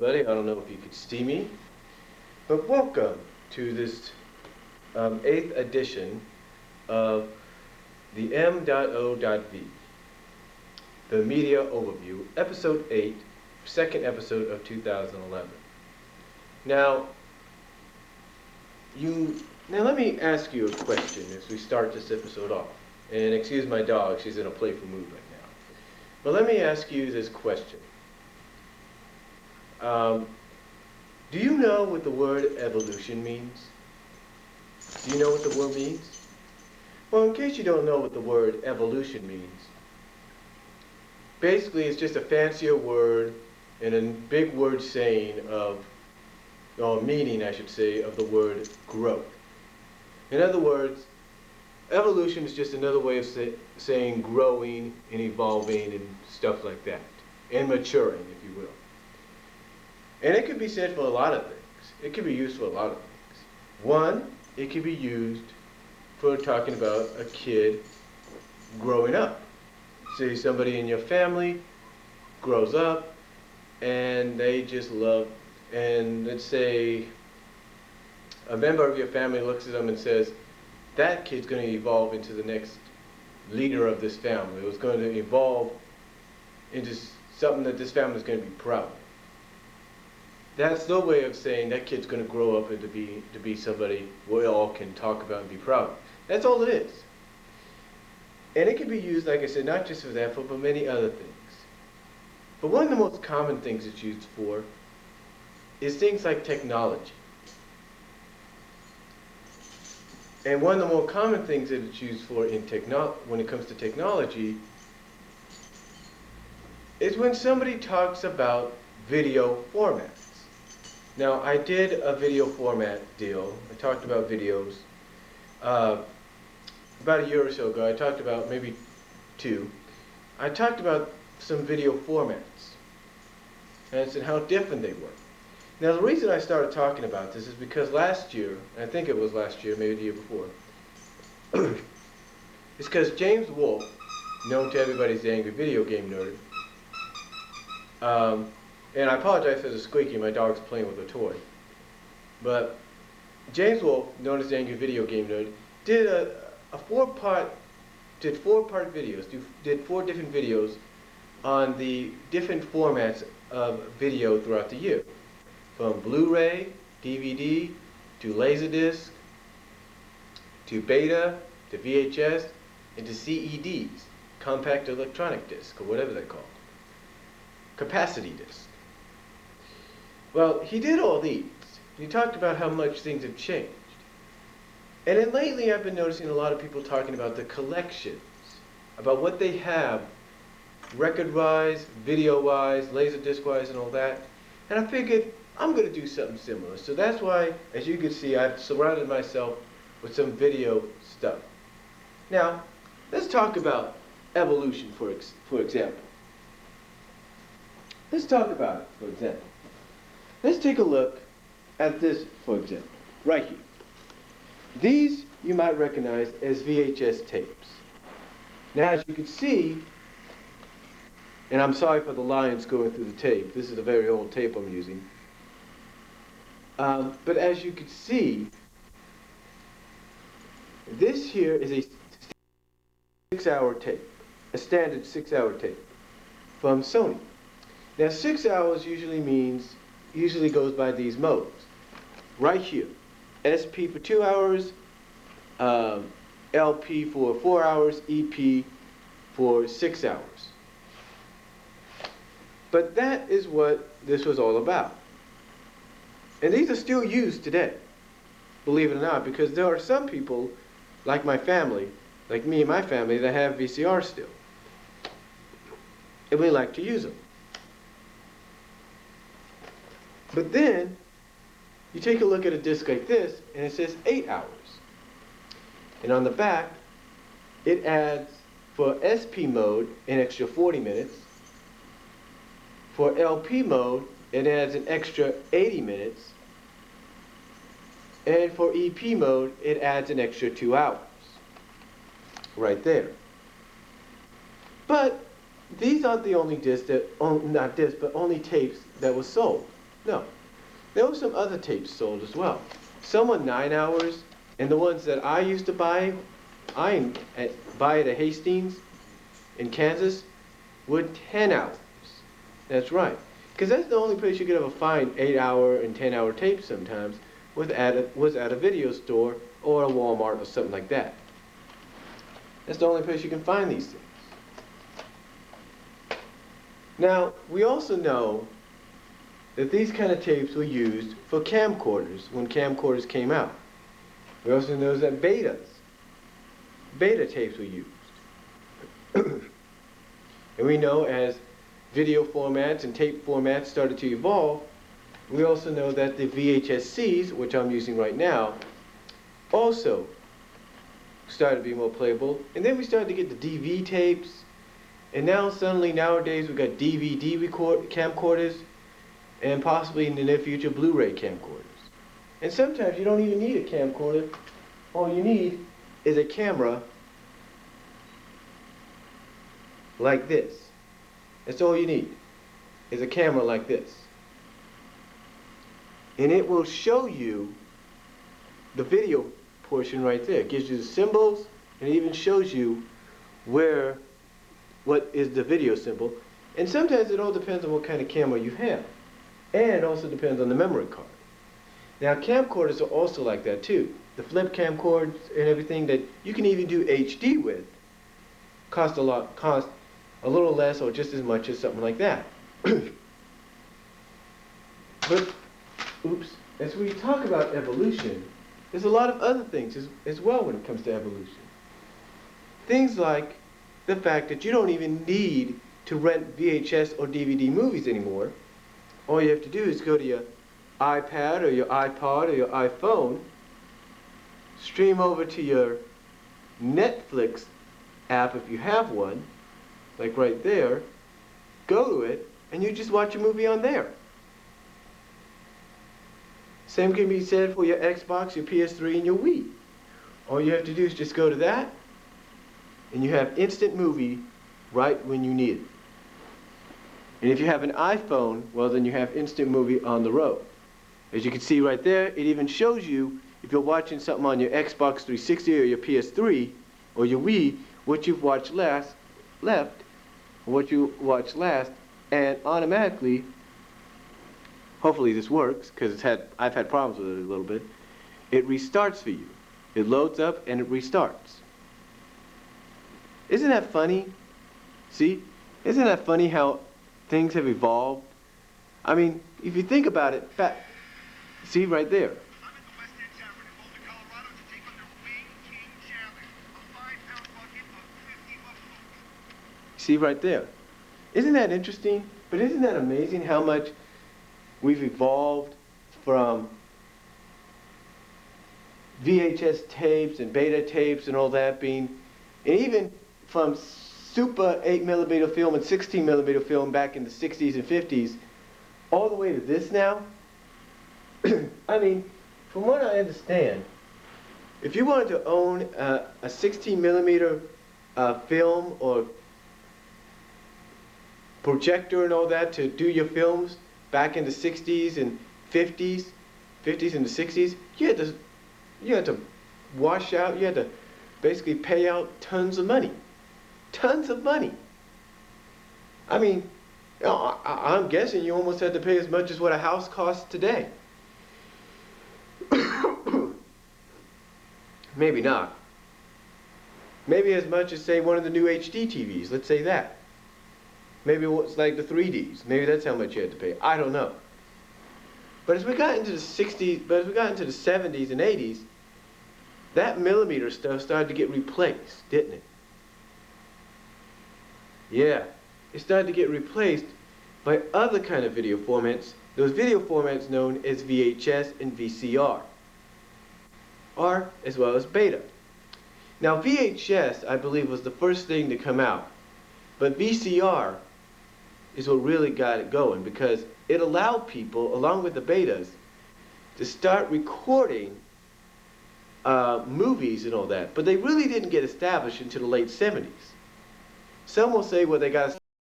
everybody. I don't know if you could see me, but welcome to this 8th edition of the M.O.V, the Media Overview, Episode 8, second episode of 2011. Now let me ask you a question as we start this episode off. And excuse my dog, she's in a playful mood right now. But let me ask you this question. Do you know what the word evolution means? Do you know what the word means? Well, in case you don't know what the word evolution means, basically it's just a fancier word and a big word saying of, or meaning I should say, of the word growth. In other words, evolution is just another way of saying growing and evolving and stuff like that, and maturing, if you will. And it could be said for a lot of things. It could be used for a lot of things. One, it could be used for talking about a kid growing up. Say somebody in your family grows up and they just love, and let's say a member of your family looks at them and says, that kid's going to evolve into the next leader of this family. It was going to evolve into something that this family is going to be proud of. That's no way of saying that kid's going to grow up and to be somebody we all can talk about and be proud of. That's all it is. And it can be used, like I said, not just for that, but for many other things. But one of the most common things it's used for is things like technology. And one of the more common things that it's used for when it comes to technology is when somebody talks about video formats. Now, I did a video format deal. I talked about videos about a year or so ago. I talked about maybe 2. I talked about some video formats and I said how different they were. Now, the reason I started talking about this is because last year, I think it was last year, maybe the year before, it's because James Wolfe, known to everybody as the Angry Video Game Nerd, and I apologize for the squeaky, my dog's playing with a toy, but James Wolfe, known as the Angry Video Game Nerd, did four part videos, did 4 different videos on the different formats of video throughout the year. From Blu-ray, DVD, to Laserdisc, to Beta, to VHS, and to CEDs, compact electronic disc, or whatever they're called. Capacity disc. Well, he did all these. He talked about how much things have changed. And then lately I've been noticing a lot of people talking about the collections, about what they have, record-wise, video-wise, Laserdisc-wise, and all that. And I figured, I'm going to do something similar. So that's why, as you can see, I've surrounded myself with some video stuff. Now, let's talk about evolution, for example. Let's talk about it, for example. Let's take a look at this, for example, right here. These you might recognize as VHS tapes. Now, as you can see, and I'm sorry for the lines going through the tape. This is a very old tape I'm using. But as you can see, this here is a 6-hour tape, a standard 6-hour tape from Sony. Now 6 hours usually goes by these modes. Right here, SP for 2 hours, LP for 4 hours, EP for 6 hours. But that is what this was all about. And these are still used today, believe it or not, because there are some people, like my family, like me and my family, that have VCR still. And we like to use them. But then, you take a look at a disc like this, and it says 8 hours. And on the back, it adds, for SP mode, an extra 40 minutes. For LP mode, it adds an extra 80 minutes. And for EP mode, it adds an extra 2 hours. Right there. But these aren't the only discs that, not discs, but only tapes that were sold. No. There were some other tapes sold as well. Some were 9 hours, and the ones that I used to buy, buy at Hastings in Kansas, were 10 hours. That's right. Because that's the only place you could ever find 8-hour and 10-hour tapes sometimes, was at a video store or a Walmart or something like that. That's the only place you can find these things. Now, we also know that these kind of tapes were used for camcorders when camcorders came out. We also know that beta tapes were used. And we know as video formats and tape formats started to evolve, we also know that the VHSCs, which I'm using right now, also started to be more playable. And then we started to get the DV tapes, and now suddenly nowadays we've got DVD camcorders, and possibly in the near future Blu-ray camcorders. And sometimes you don't even need a camcorder. All you need is a camera like this. That's all you need, is a camera like this. And it will show you the video portion right there. It gives you the symbols, and it even shows you what is the video symbol. And sometimes it all depends on what kind of camera you have. And it also depends on the memory card. Now camcorders are also like that too. The flip camcorders and everything that you can even do HD with cost a little less or just as much as something like that. But, as we talk about evolution, there's a lot of other things as well when it comes to evolution. Things like the fact that you don't even need to rent VHS or DVD movies anymore. All you have to do is go to your iPad or your iPod or your iPhone, stream over to your Netflix app if you have one, like right there, go to it, and you just watch a movie on there. Same can be said for your Xbox, your PS3, and your Wii. All you have to do is just go to that, and you have instant movie right when you need it. And if you have an iPhone, well then you have instant movie on the road. As you can see right there, it even shows you if you're watching something on your Xbox 360 or your PS3 or your Wii, what you've watched last, and automatically, hopefully this works, because I've had problems with it a little bit, it restarts for you. It loads up and it restarts. Isn't that funny? See? Isn't that funny how things have evolved? I mean, if you think about it, see right there. See right there. Isn't that interesting? But isn't that amazing how much we've evolved from VHS tapes and beta tapes and all that being, and even from super 8mm film and 16mm film back in the 60s and 50s, all the way to this now? I mean, from what I understand, if you wanted to own a 16mm film or projector and all that to do your films back in the 60s and 50s and the 60s, you had to wash out, you had to basically pay out tons of money. Tons of money. I mean, I'm guessing you almost had to pay as much as what a house costs today. Maybe not. Maybe as much as, say, one of the new HD TVs, let's say that. Maybe it's like the 3Ds. Maybe that's how much you had to pay. I don't know. But as we got into the 70s and 80s, that millimeter stuff started to get replaced, didn't it? Yeah, it started to get replaced by other kind of video formats, those video formats known as VHS and VCR, or as well as beta. Now VHS, I believe, was the first thing to come out, but VCR is what really got it going, because it allowed people, along with the betas, to start recording movies and all that, but they really didn't get established until the late 70s. Some will say, well, they got